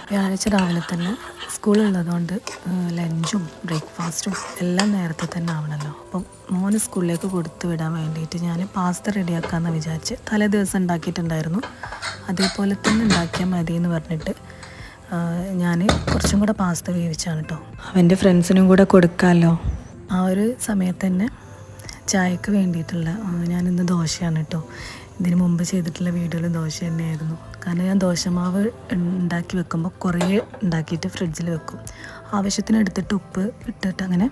വ്യാഴാഴ്ച രാവിലെ തന്നെ സ്കൂളുള്ളതുകൊണ്ട് ലഞ്ചും ബ്രേക്ക്ഫാസ്റ്റും എല്ലാം നേരത്തെ തന്നെ ആവണമല്ലോ. അപ്പം മോന് സ്കൂളിലേക്ക് കൊടുത്തു വിടാൻ വേണ്ടിയിട്ട് ഞാൻ പാസ്ത റെഡിയാക്കാമെന്ന് വിചാരിച്ച് തലേ ദിവസം ഉണ്ടാക്കിയിട്ടുണ്ടായിരുന്നു. അതേപോലെ തന്നെ ഉണ്ടാക്കിയാൽ മതി എന്ന് പറഞ്ഞിട്ട് ഞാൻ കുറച്ചും കൂടെ പാസ്ത വേവിച്ചാണ് കേട്ടോ. അവൻ്റെ ഫ്രണ്ട്സിനും കൂടെ കൊടുക്കാമല്ലോ. ആ ഒരു സമയത്ത് തന്നെ ചായക്ക് വേണ്ടിയിട്ടുള്ള ഞാനിന്ന് ദോശയാണ് കേട്ടോ. ഇതിന് മുമ്പ് ചെയ്തിട്ടുള്ള വീഡിയോയിൽ ദോശ തന്നെയായിരുന്നു. കാരണം ഞാൻ ദോശമാവ് ഉണ്ടാക്കി വെക്കുമ്പോൾ കുറേ ഉണ്ടാക്കിയിട്ട് ഫ്രിഡ്ജിൽ വെക്കും. ആവശ്യത്തിന് എടുത്തിട്ട് ഉപ്പ് ഇട്ടിട്ട് അങ്ങനെ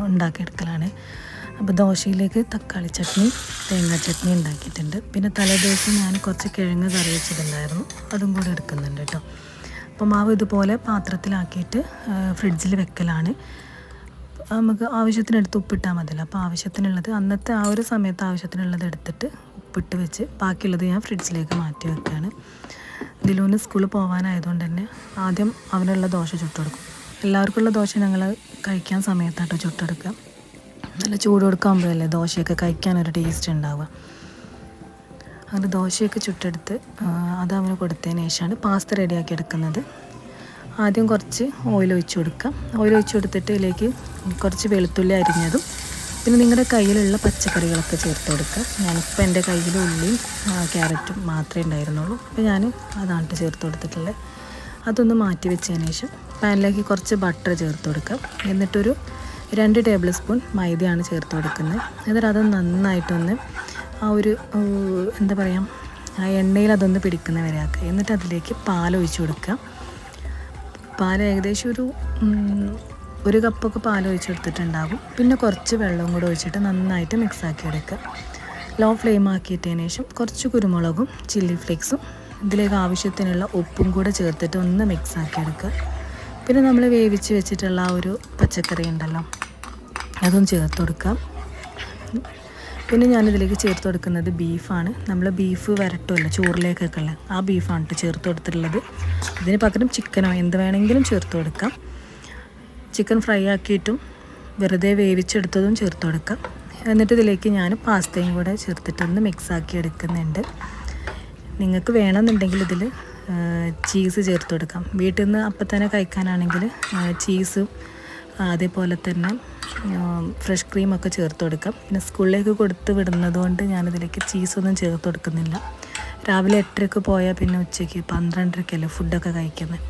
ഉണ്ടാക്കിയെടുക്കലാണ്. അപ്പോൾ ദോശയിലേക്ക് തക്കാളി ചട്നി, തേങ്ങാ ചട്നി ഉണ്ടാക്കിയിട്ടുണ്ട്. പിന്നെ തലേദിവസം ഞാൻ കുറച്ച് കിഴങ്ങ് കറി വെച്ചിട്ടുണ്ടായിരുന്നു, അതും കൂടെ എടുക്കുന്നുണ്ട് കേട്ടോ. അപ്പോൾ മാവ് ഇതുപോലെ പാത്രത്തിലാക്കിയിട്ട് ഫ്രിഡ്ജിൽ വെക്കലാണ്. നമുക്ക് ആവശ്യത്തിനെടുത്ത് ഉപ്പിട്ടാൽ മതിയല്ലോ. അപ്പോൾ ആവശ്യത്തിനുള്ളത് അന്നത്തെ ആ ഒരു സമയത്ത് ആവശ്യത്തിനുള്ളത് എടുത്തിട്ട് ഉപ്പിട്ട് വെച്ച് ബാക്കിയുള്ളത് ഞാൻ ഫ്രിഡ്ജിലേക്ക് മാറ്റി വെക്കുകയാണ്. ദിലൂന് സ്കൂളിൽ പോകാനായതുകൊണ്ട് തന്നെ ആദ്യം അവനുള്ള ദോശ ചുട്ടെടുക്കും. എല്ലാവർക്കുള്ള ദോശ ഞങ്ങൾ കഴിക്കാൻ സമയത്താട്ടോ ചുട്ടെടുക്കുക. നല്ല ചൂട് കൊടുക്കാകുമ്പോഴല്ലേ ദോശയൊക്കെ കഴിക്കാനൊരു ടേസ്റ്റ് ഉണ്ടാവുക. അങ്ങനെ ദോശയൊക്കെ ചുട്ടെടുത്ത് അത് അവന് കൊടുത്തതിന് ശേഷമാണ് പാസ്ത റെഡിയാക്കി എടുക്കുന്നത്. ആദ്യം കുറച്ച് ഓയിൽ ഒഴിച്ച് കൊടുക്കുക. ഓയിൽ ഒഴിച്ച് കൊടുത്തിട്ട് ഇതിലേക്ക് കുറച്ച് വെളുത്തുള്ളി അരിഞ്ഞതും പിന്നെ നിങ്ങളുടെ കയ്യിലുള്ള പച്ചക്കറികളൊക്കെ ചേർത്ത് കൊടുക്കുക. ഞാനിപ്പോൾ എൻ്റെ കയ്യിൽ ഉള്ളിയും ക്യാരറ്റും മാത്രമേ ഉണ്ടായിരുന്നുള്ളൂ. അപ്പോൾ ഞാൻ അതാണ് ചേർത്ത് കൊടുത്തിട്ടുള്ളത്. അതൊന്ന് മാറ്റി വെച്ചതിന് ശേഷം പാനിലേക്ക് കുറച്ച് ബട്ടർ ചേർത്ത് കൊടുക്കുക. എന്നിട്ടൊരു 2 ടേബിൾ സ്പൂൺ മൈദയാണ് ചേർത്ത് കൊടുക്കുന്നത്. എന്നിട്ട് അത് നന്നായിട്ടൊന്ന് ആ ഒരു എന്താ പറയുക, ആ എണ്ണയിൽ അതൊന്ന് പിടിക്കുന്ന വരെ ആക്കുക. എന്നിട്ട് അതിലേക്ക് പാലൊഴിച്ച് കൊടുക്കുക. പാൽ ഏകദേശം ഒരു കപ്പൊക്കെ പാൽ ഒഴിച്ചെടുത്തിട്ടുണ്ടാകും. പിന്നെ കുറച്ച് വെള്ളവും കൂടെ ഒഴിച്ചിട്ട് നന്നായിട്ട് മിക്സാക്കി എടുക്കുക. ലോ ഫ്ലെയിം ആക്കിയിട്ടതിന് ശേഷം കുറച്ച് കുരുമുളകും ചില്ലി ഫ്ലേക്സും ഇതിലേക്ക് ആവശ്യത്തിനുള്ള ഉപ്പും കൂടെ ചേർത്തിട്ട് ഒന്ന് മിക്സാക്കി എടുക്കുക. പിന്നെ നമ്മൾ വേവിച്ച് വെച്ചിട്ടുള്ള ആ ഒരു പച്ചക്കറി ഉണ്ടല്ലോ, അതും ചേർത്ത് കൊടുക്കുക. പിന്നെ ഞാനിതിലേക്ക് ചേർത്ത് കൊടുക്കുന്നത് ബീഫാണ്. നമ്മൾ ബീഫ് വരട്ടുമല്ലോ ചോറിലേക്കൊക്കെ ഉള്ളത്, ആ ബീഫാണ് ചേർത്ത് കൊടുത്തിട്ടുള്ളത്. ഇതിന് പകരം ചിക്കനോ എന്ത് വേണമെങ്കിലും ചേർത്ത് കൊടുക്കാം. ചിക്കൻ ഫ്രൈ ആക്കിയിട്ടും വെറുതെ വേവിച്ചെടുത്തതും ചേർത്ത് കൊടുക്കാം. എന്നിട്ട് ഇതിലേക്ക് ഞാൻ പാസ്തയും കൂടെ ചേർത്തിട്ടൊന്ന് മിക്സാക്കി എടുക്കുന്നുണ്ട്. നിങ്ങൾക്ക് വേണമെന്നുണ്ടെങ്കിൽ ഇതിൽ ചീസ് ചേർത്ത് കൊടുക്കാം. വീട്ടിൽ നിന്ന് അപ്പം തന്നെ കഴിക്കാനാണെങ്കിൽ ചീസും അതേപോലെ തന്നെ ഫ്രഷ് ക്രീമൊക്കെ ചേർത്ത് കൊടുക്കാം. പിന്നെ സ്കൂളിലേക്ക് കൊടുത്ത് വിടുന്നത് കൊണ്ട് ഞാനിതിലേക്ക് ചീസൊന്നും ചേർത്ത് കൊടുക്കുന്നില്ല. രാവിലെ 8:30 പോയാൽ പിന്നെ ഉച്ചയ്ക്ക് 12:30 ഫുഡൊക്കെ കഴിക്കുന്നത്.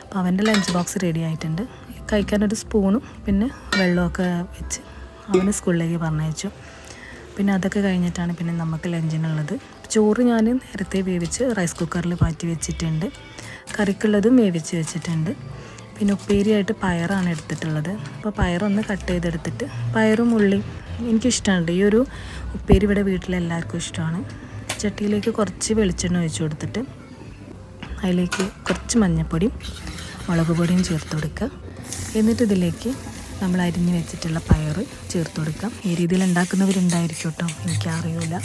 അപ്പോൾ അവൻ്റെ ലഞ്ച് ബോക്സ് റെഡി ആയിട്ടുണ്ട്. കഴിക്കാനൊരു സ്പൂണും പിന്നെ വെള്ളമൊക്കെ വെച്ച് അവന് സ്കൂളിലേക്ക് പറഞ്ഞയച്ചു. പിന്നെ അതൊക്കെ കഴിഞ്ഞിട്ടാണ് പിന്നെ നമുക്ക് ലഞ്ചിനുള്ളത്. ചോറ് ഞാൻ നേരത്തെ വേവിച്ച് റൈസ് കുക്കറിൽ മാറ്റി വെച്ചിട്ടുണ്ട്. കറിക്കുള്ളതും വേവിച്ച് വെച്ചിട്ടുണ്ട്. പിന്നെ ഉപ്പേരിയായിട്ട് പയറാണ് എടുത്തിട്ടുള്ളത്. അപ്പോൾ പയറൊന്ന് കട്ട് ചെയ്തെടുത്തിട്ട് പയറും ഉള്ളിയും എനിക്കിഷ്ടമുണ്ട്. ഈ ഒരു ഉപ്പേരി ഇവിടെ വീട്ടിലെല്ലാവർക്കും ഇഷ്ടമാണ്. ചട്ടിയിലേക്ക് കുറച്ച് വെളിച്ചെണ്ണ ഒഴിച്ച് കൊടുത്തിട്ട് അതിലേക്ക് കുറച്ച് മഞ്ഞൾപ്പൊടിയും മുളക് പൊടിയും ചേർത്ത് കൊടുക്കുക. എന്നിട്ട് ഇതിലേക്ക് നമ്മൾ അരിഞ്ഞ് വെച്ചിട്ടുള്ള പയർ ചേർത്ത് കൊടുക്കാം. ഈ രീതിയിൽ ഉണ്ടാക്കുന്നവരുണ്ടായിരിക്കും കേട്ടോ, എനിക്കറിയില്ല.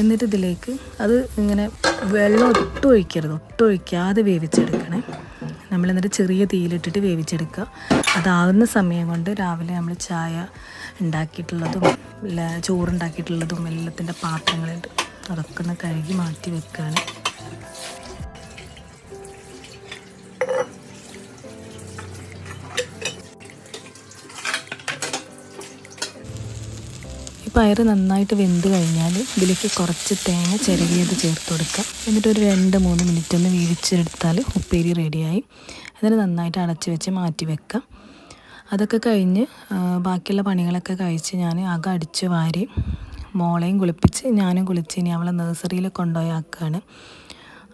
എന്നിട്ട് ഇതിലേക്ക് അത് ഇങ്ങനെ വെള്ളം ഒട്ടും ഒഴിക്കാതെ വേവിച്ചെടുക്കണേ. നമ്മളെന്നിട്ട് ചെറിയ തീയിലിട്ടിട്ട് വേവിച്ചെടുക്കുക. അതാവുന്ന സമയം കൊണ്ട് രാവിലെ നമ്മൾ ചായ ഉണ്ടാക്കിയിട്ടുള്ളതും ചോറുണ്ടാക്കിയിട്ടുള്ളതും എല്ലാത്തിൻ്റെ പാത്രങ്ങളുണ്ട്, അതൊക്കെ ഒന്ന് കഴുകി മാറ്റി വെക്കുകയാണ്. ഈ പയർ നന്നായിട്ട് വെന്ത് കഴിഞ്ഞാൽ ഇതിലേക്ക് കുറച്ച് തേങ്ങ ചിരകിയത് ചേർത്ത് കൊടുക്കുക. എന്നിട്ടൊരു 2-3 മിനിറ്റ് ഒന്ന് വേവിച്ചെടുത്താൽ ഉപ്പേരി റെഡിയായി. എന്നിട്ട് നന്നായിട്ട് അടച്ച് വെച്ച് മാറ്റി വെക്കുക. അതൊക്കെ കഴിഞ്ഞ് ബാക്കിയുള്ള പണികളൊക്കെ കഴിച്ച് ഞാൻ അകം അടിച്ച് വാരി മോളെയും കുളിപ്പിച്ച് ഞാനും കുളിച്ച് ഇനി അവളെ നഴ്സറിയിൽ കൊണ്ടുപോയി ആക്കുകയാണ്.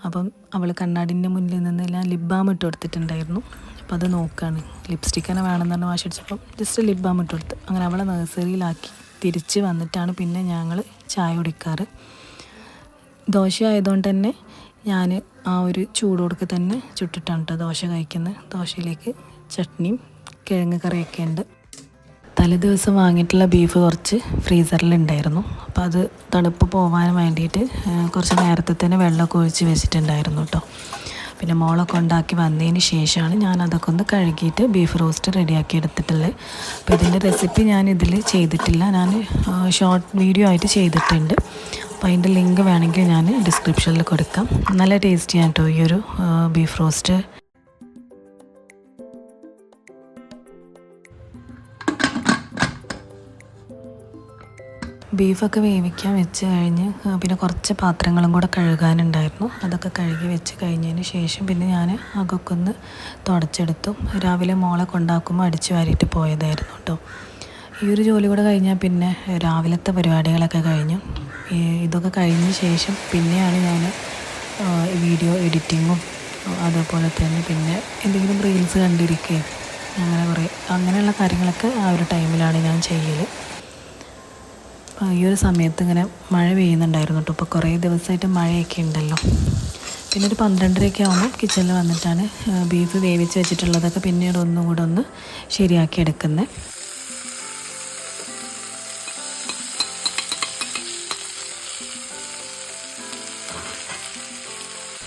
അപ്പം അവൾ കണ്ണാടിൻ്റെ മുന്നിൽ നിന്ന് ഞാൻ ലിപ് ബാം ഇട്ട് കൊടുത്തിട്ടുണ്ടായിരുന്നു. അപ്പോൾ അത് നോക്കുകയാണ്. ലിപ്സ്റ്റിക്ക് തന്നെ വേണമെന്ന് പറഞ്ഞ് വാശി അടിച്ചപ്പം ജസ്റ്റ് ലിപ് ബാം ഇട്ട് കൊടുത്ത് അങ്ങനെ അവളെ നഴ്സറിയിലാക്കി തിരിച്ച് വന്നിട്ടാണ് പിന്നെ ഞങ്ങൾ ചായ കുടിക്കാറ്. ദോശ ആയതുകൊണ്ട് തന്നെ ഞാൻ ആ ഒരു ചൂടോടൊക്കെ തന്നെ ചുട്ടിട്ടാണ് കേട്ടോ ദോശ കഴിക്കുന്നത്. ദോശയിലേക്ക് ചട്നിയും കിഴങ്ങ് കറിയൊക്കെ ഉണ്ട്. തലേദിവസം വാങ്ങിയിട്ടുള്ള ബീഫ് കുറച്ച് ഫ്രീസറിലുണ്ടായിരുന്നു. അപ്പോൾ അത് തണുപ്പ് പോകാൻ വേണ്ടിയിട്ട് കുറച്ച് നേരത്തെ തന്നെ വെള്ളമൊക്കെ ഒഴിച്ച് വെച്ചിട്ടുണ്ടായിരുന്നു കേട്ടോ. പിന്നെ മോളൊക്കെ ഉണ്ടാക്കി വന്നതിന് ശേഷമാണ് ഞാൻ അതൊക്കെ ഒന്ന് കഴുകിയിട്ട് ബീഫ് റോസ്റ്റ് റെഡിയാക്കി എടുത്തിട്ടുള്ളത്. അപ്പോൾ ഇതിൻ്റെ റെസിപ്പി ഞാൻ ഇതിൽ ചെയ്തിട്ടില്ല, ഞാൻ ഷോർട്ട് വീഡിയോ ആയിട്ട് ചെയ്തിട്ടുണ്ട്. അപ്പോൾ അതിൻ്റെ ലിങ്ക് വേണമെങ്കിൽ ഞാൻ ഡിസ്ക്രിപ്ഷനിൽ കൊടുക്കാം. നല്ല ടേസ്റ്റിയാണ് കേട്ടോ ഈ ഒരു ബീഫ് റോസ്റ്റ്. ബീഫൊക്കെ വേവിക്കാൻ വെച്ച് കഴിഞ്ഞ് പിന്നെ കുറച്ച് പാത്രങ്ങളും കൂടെ കഴുകാനുണ്ടായിരുന്നു. അതൊക്കെ കഴുകി വെച്ച് കഴിഞ്ഞതിന് ശേഷം പിന്നെ ഞാൻ അതൊക്കെ ഒന്ന് തുടച്ചെടുത്തു. രാവിലെ മോളെ കൊണ്ടാക്കുമ്പോൾ അടിച്ചു വാരിയിട്ട് പോയതായിരുന്നു കേട്ടോ. ഈ ഒരു ജോലി കൂടെ കഴിഞ്ഞാൽ പിന്നെ രാവിലത്തെ പരിപാടികളൊക്കെ കഴിഞ്ഞു. ഇതൊക്കെ കഴിഞ്ഞ ശേഷം പിന്നെയാണ് ഞാൻ വീഡിയോ എഡിറ്റിങ്ങും അതുപോലെ തന്നെ പിന്നെ എന്തെങ്കിലും റീൽസ് കണ്ടിരിക്കുകയും അങ്ങനെയുള്ള കാര്യങ്ങളൊക്കെ ആ ഒരു ടൈമിലാണ് ഞാൻ ചെയ്യൽ. ഈ ഒരു സമയത്ത് ഇങ്ങനെ മഴ പെയ്യുന്നുണ്ടായിരുന്നു കേട്ടോ. ഇപ്പോൾ കുറേ ദിവസമായിട്ട് മഴയൊക്കെ ഉണ്ടല്ലോ. പിന്നെ ഒരു 12:30 ആകുമ്പോൾ കിച്ചണിൽ വന്നിട്ടാണ് ബീഫ് വേവിച്ച് വെച്ചിട്ടുള്ളതൊക്കെ പിന്നീട് ഒന്നും കൂടെ ഒന്ന് ശരിയാക്കി എടുക്കുന്നത്.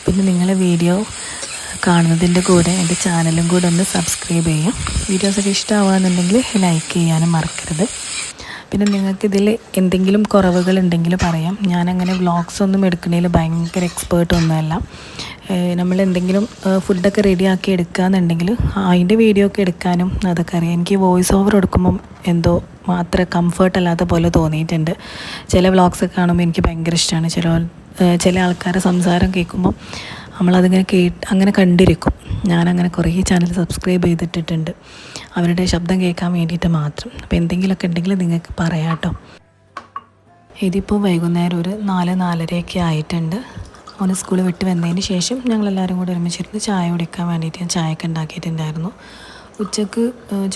പിന്നെ നിങ്ങളെ വീഡിയോ കാണുന്നതിൻ്റെ കൂടെ എൻ്റെ ചാനലും കൂടെ ഒന്ന് സബ്സ്ക്രൈബ് ചെയ്യാം. വീഡിയോസൊക്കെ ഇഷ്ടമാവുകയെന്നുണ്ടെങ്കിൽ ലൈക്ക് ചെയ്യാനും മറക്കരുത്. പിന്നെ നിങ്ങൾക്കിതിൽ എന്തെങ്കിലും കുറവുകളുണ്ടെങ്കിൽ പറയാം. ഞാനങ്ങനെ വ്ളോഗ്സ് ഒന്നും എടുക്കുന്നതിൽ ഭയങ്കര എക്സ്പേർട്ടൊന്നുമല്ല. നമ്മൾ എന്തെങ്കിലും ഫുഡൊക്കെ റെഡിയാക്കി എടുക്കുകയെന്നുണ്ടെങ്കിൽ അതിൻ്റെ വീഡിയോ ഒക്കെ എടുക്കാനും അതൊക്കെ അറിയാം. എനിക്ക് വോയിസ് ഓവർ കൊടുക്കുമ്പം എന്തോ മാത്രം കംഫർട്ട് അല്ലാത്ത പോലെ തോന്നിയിട്ടുണ്ട്. ചില വ്ളോഗ്സൊക്കെ കാണുമ്പോൾ എനിക്ക് ഭയങ്കര ഇഷ്ടമാണ്. ചില ആൾക്കാരുടെ സംസാരം കേൾക്കുമ്പം നമ്മളതിങ്ങനെ അങ്ങനെ കണ്ടിരിക്കും. ഞാനങ്ങനെ കുറേ ചാനൽ സബ്സ്ക്രൈബ് ചെയ്തിട്ടിട്ടുണ്ട് അവരുടെ ശബ്ദം കേൾക്കാൻ വേണ്ടിയിട്ട് മാത്രം. അപ്പോൾ എന്തെങ്കിലുമൊക്കെ ഉണ്ടെങ്കിൽ നിങ്ങൾക്ക് പറയാം കേട്ടോ. ഇതിപ്പോൾ വൈകുന്നേരം ഒരു 4-4:30 ആയിട്ടുണ്ട്. ഓന് സ്കൂൾ വിട്ട് വന്നതിന് ശേഷം ഞങ്ങളെല്ലാവരും കൂടി ഒരുമിച്ചിരുന്ന് ചായ കുടിക്കാൻ വേണ്ടിയിട്ട് ഞാൻ ചായയൊക്കെ ഉണ്ടാക്കിയിട്ടുണ്ടായിരുന്നു. ഉച്ചക്ക്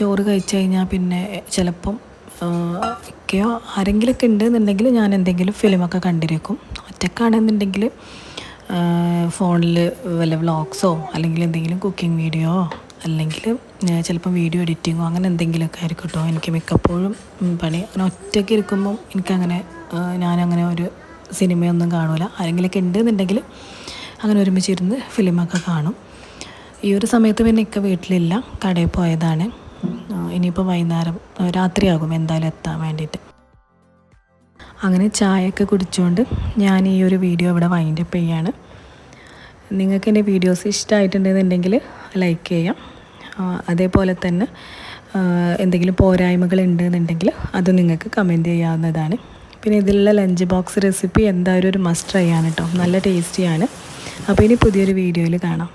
ചോറ് കഴിച്ച് കഴിഞ്ഞാൽ പിന്നെ ചിലപ്പം ഒക്കെയോ ആരെങ്കിലുമൊക്കെ ഉണ്ടെന്നുണ്ടെങ്കിൽ ഞാൻ എന്തെങ്കിലും ഫിലിമൊക്കെ കണ്ടിരിക്കും. ഒറ്റക്കാണെന്നുണ്ടെങ്കിൽ ഫോണിൽ വല്ല വ്ളോഗ്സോ അല്ലെങ്കിൽ എന്തെങ്കിലും കുക്കിംഗ് വീഡിയോയോ അല്ലെങ്കിൽ ചിലപ്പം വീഡിയോ എഡിറ്റിങ്ങോ അങ്ങനെ എന്തെങ്കിലുമൊക്കെ ആയിരിക്കും കേട്ടോ. എനിക്ക് മിക്കപ്പോഴും പണി അങ്ങനെ ഒറ്റയ്ക്ക് ഇരിക്കുമ്പം എനിക്കങ്ങനെ ഞാനങ്ങനെ ഒരു സിനിമയൊന്നും കാണൂല. ആരെങ്കിലുമൊക്കെ ഉണ്ടെന്നുണ്ടെങ്കിൽ അങ്ങനെ ഒരുമിച്ചിരുന്ന് ഫിലിമൊക്കെ കാണും. ഈ ഒരു സമയത്ത് പിന്നെ ഇക്ക വീട്ടിലില്ല, കടയിൽ പോയതാണ്. ഇനിയിപ്പോൾ വൈകുന്നേരം രാത്രിയാകും എന്തായാലും എത്താൻ വേണ്ടിയിട്ട്. അങ്ങനെ ചായയൊക്കെ കുടിച്ചുകൊണ്ട് ഞാൻ ഈ ഒരു വീഡിയോ ഇവിടെ വൈൻഡപ്പ് ചെയ്യാണ്. നിങ്ങൾക്ക് എൻ്റെ വീഡിയോസ് ഇഷ്ടമായിട്ടുണ്ടെന്നുണ്ടെങ്കിൽ ലൈക്ക് ചെയ്യാം. അതേപോലെ തന്നെ എന്തെങ്കിലും പോരായ്മകൾ ഉണ്ടെന്നുണ്ടെങ്കിൽ അത് നിങ്ങൾക്ക് കമൻറ്റ് ചെയ്യാവുന്നതാണ്. പിന്നെ ഇതിലുള്ള ലഞ്ച് ബോക്സ് റെസിപ്പി എന്തായാലും ഒരു മസ്റ്റ് ട്രൈ ആണ് കേട്ടോ. നല്ല ടേസ്റ്റിയാണ്. അപ്പോൾ ഇനി പുതിയൊരു വീഡിയോയിൽ കാണാം.